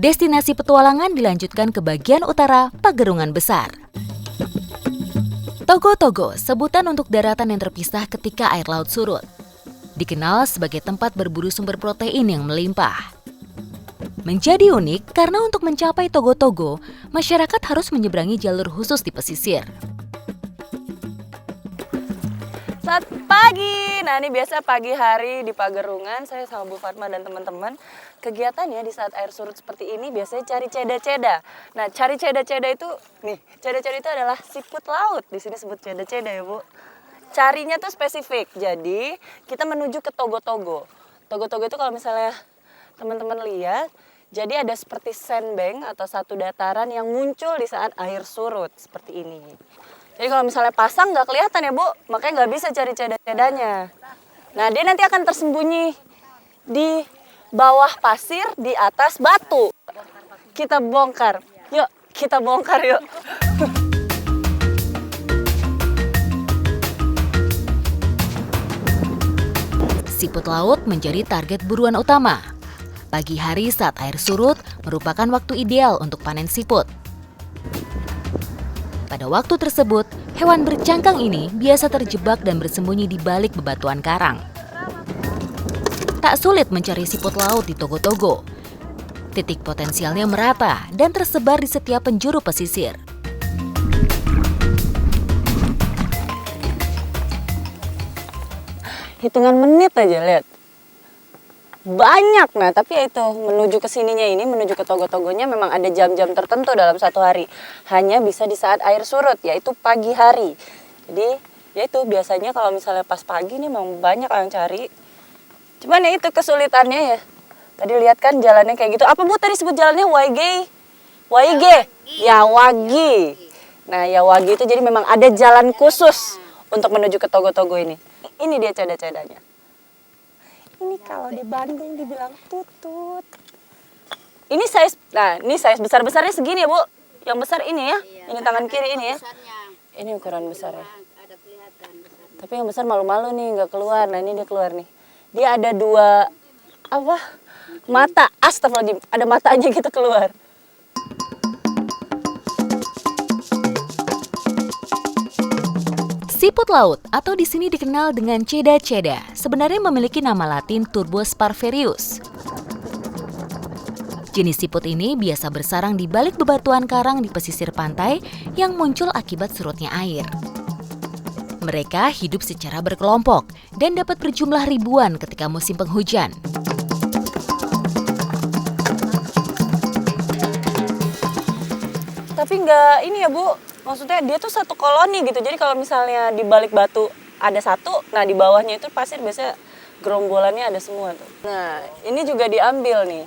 Destinasi petualangan dilanjutkan ke bagian utara Pagerungan Besar. Togo-Togo, sebutan untuk daratan yang terpisah ketika air laut surut. Dikenal sebagai tempat berburu sumber protein yang melimpah. Menjadi unik karena untuk mencapai Togo-Togo, masyarakat harus menyeberangi jalur khusus di pesisir. Selamat pagi. Nah, ini biasa pagi hari di Pagerungan saya sama Bu Fatma dan teman-teman. Kegiatannya di saat air surut seperti ini biasanya cari ceda-ceda. Nah, cari ceda-ceda itu nih, ceda-ceda itu adalah siput laut. Di sini sebut ceda-ceda ya, Bu. Carinya tuh spesifik. Jadi, kita menuju ke Togo-Togo. Togo-Togo itu kalau misalnya teman-teman lihat, jadi ada seperti sandbank atau satu dataran yang muncul di saat air surut seperti ini. Jadi kalau misalnya pasang nggak kelihatan ya Bu, makanya nggak bisa cari ceda-cedanya. Nah, dia nanti akan tersembunyi di bawah pasir, di atas batu. Kita bongkar. Yuk, kita bongkar yuk. Siput laut menjadi target buruan utama. Pagi hari saat air surut merupakan waktu ideal untuk panen siput. Pada waktu tersebut, hewan bercangkang ini biasa terjebak dan bersembunyi di balik bebatuan karang. Tak sulit mencari siput laut di Togo-Togo. Titik potensialnya merata dan tersebar di setiap penjuru pesisir. Hitungan menit aja, lihat. Banyak, nah tapi ya itu menuju ke sininya ini, menuju ke Togo-Togonya memang ada jam-jam tertentu dalam satu hari. Hanya bisa di saat air surut, yaitu pagi hari. Jadi ya itu biasanya kalau misalnya pas pagi nih memang banyak yang cari. Cuman ya itu kesulitannya ya. Tadi lihat kan jalannya kayak gitu. Apa Bu tadi sebut jalannya Waige? Waige? Ya Wagi. Nah ya Wagi itu jadi memang ada jalan khusus untuk menuju ke Togo-Togo ini. Ini dia ceda-cedanya. Ini kalau di Bandung dibilang tutut. Ini size, nah ini size besar-besarnya segini ya Bu. Yang besar ini ya, ini tangan kiri ini ya. Ini ukuran besar ya. Tapi yang besar malu-malu nih, nggak keluar. Nah ini dia keluar nih. Dia ada dua, apa, mata. Astagfirullahaladzim, ada matanya gitu keluar. Siput laut atau di sini dikenal dengan ceda-ceda sebenarnya memiliki nama latin Turbos parverius. Jenis siput ini biasa bersarang di balik bebatuan karang di pesisir pantai yang muncul akibat surutnya air. Mereka hidup secara berkelompok dan dapat berjumlah ribuan ketika musim penghujan. Tapi nggak ini ya Bu. Maksudnya dia tuh satu koloni gitu. Jadi kalau misalnya di balik batu ada satu, nah di bawahnya itu pasir biasanya gerombolannya ada semua tuh. Nah ini juga diambil nih.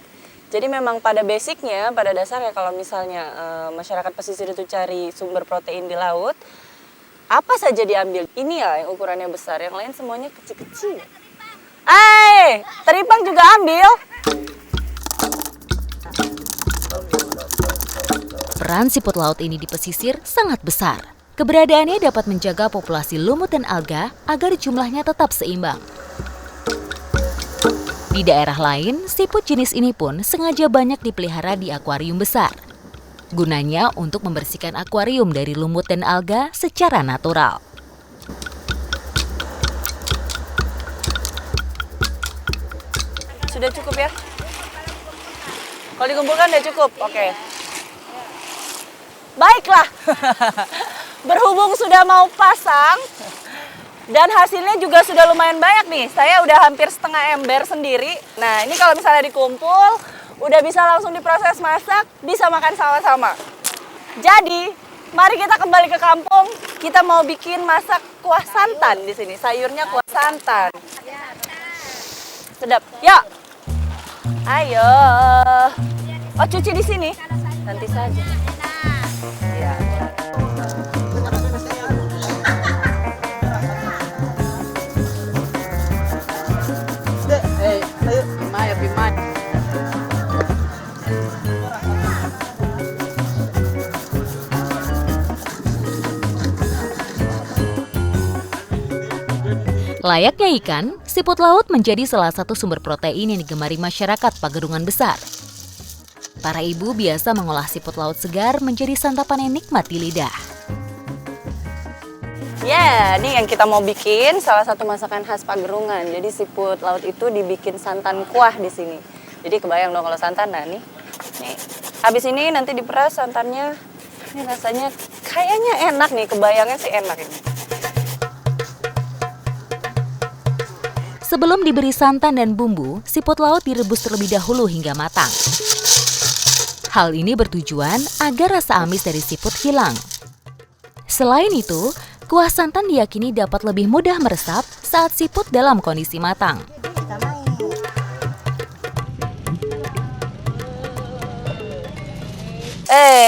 Jadi memang pada basicnya, pada dasarnya kalau misalnya masyarakat pesisir itu cari sumber protein di laut, apa saja diambil. Ini ya yang ukurannya besar, yang lain semuanya kecil-kecil. Teripang juga ambil. Peran siput laut ini di pesisir sangat besar. Keberadaannya dapat menjaga populasi lumut dan alga agar jumlahnya tetap seimbang. Di daerah lain, siput jenis ini pun sengaja banyak dipelihara di akuarium besar. Gunanya untuk membersihkan akuarium dari lumut dan alga secara natural. Sudah cukup ya? Kalau dikumpulkan udah cukup? Oke. Baiklah, berhubung sudah mau pasang dan hasilnya juga sudah lumayan banyak nih. Saya udah hampir setengah ember sendiri. Nah ini kalau misalnya dikumpul, udah bisa langsung diproses masak, bisa makan sama-sama. Jadi, mari kita kembali ke kampung. Kita mau bikin masak kuah santan di sini. Sayurnya kuah santan. Sedap. Yuk. Ayo. Oh cuci di sini? Nanti saja. Ya. Layaknya ikan, siput laut menjadi salah satu sumber protein yang digemari masyarakat Pagerungan Besar. Para ibu biasa mengolah siput laut segar menjadi santapan yang nikmat di lidah. Ya, ini yang kita mau bikin salah satu masakan khas Pagerungan. Jadi siput laut itu dibikin santan kuah di sini. Jadi kebayang dong kalau santan, nah nih. Habis ini nanti diperas santannya. Ini rasanya kayaknya enak nih, kebayangnya sih enak ini. Sebelum diberi santan dan bumbu, siput laut direbus terlebih dahulu hingga matang. Hal ini bertujuan agar rasa amis dari siput hilang. Selain itu, kuah santan diyakini dapat lebih mudah meresap saat siput dalam kondisi matang.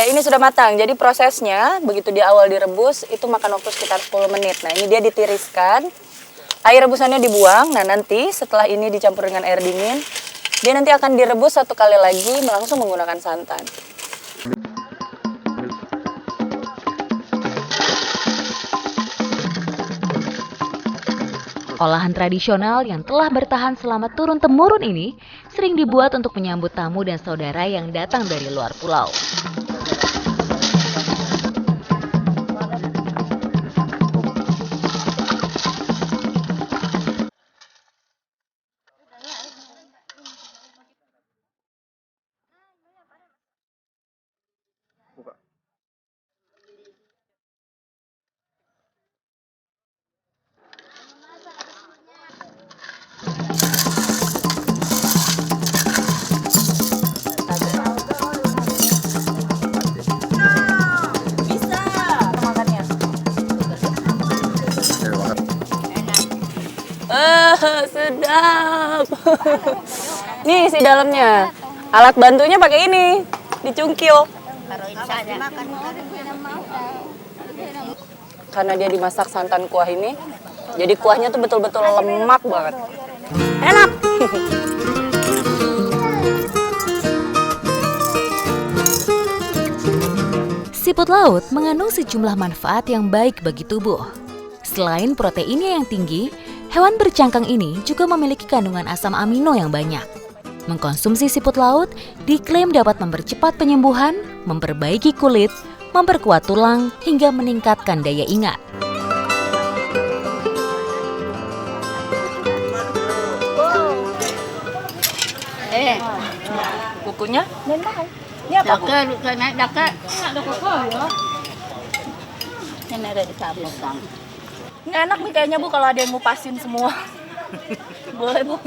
Ini sudah matang. Jadi prosesnya begitu di awal direbus itu makan waktu sekitar 10 menit. Nah, ini dia ditiriskan. Air rebusannya dibuang. Nah, nanti setelah ini dicampur dengan air dingin, dia nanti akan direbus satu kali lagi langsung menggunakan santan. Olahan tradisional yang telah bertahan selama turun-temurun ini sering dibuat untuk menyambut tamu dan saudara yang datang dari luar pulau. Sedap. Nih si dalamnya. Alat bantunya pakai ini, dicungkil. Karena dia dimasak santan kuah ini, jadi kuahnya tuh betul-betul lemak banget. Enak. Siput laut mengandung sejumlah manfaat yang baik bagi tubuh. Selain proteinnya yang tinggi, hewan bercangkang ini juga memiliki kandungan asam amino yang banyak. Mengkonsumsi siput laut diklaim dapat mempercepat penyembuhan, memperbaiki kulit, memperkuat tulang, hingga meningkatkan daya ingat. Kukunya? Ini apa? Ini ada di sabun. Ini enak nih kayaknya Bu kalau ada yang ngupasin semua. Boleh Bu.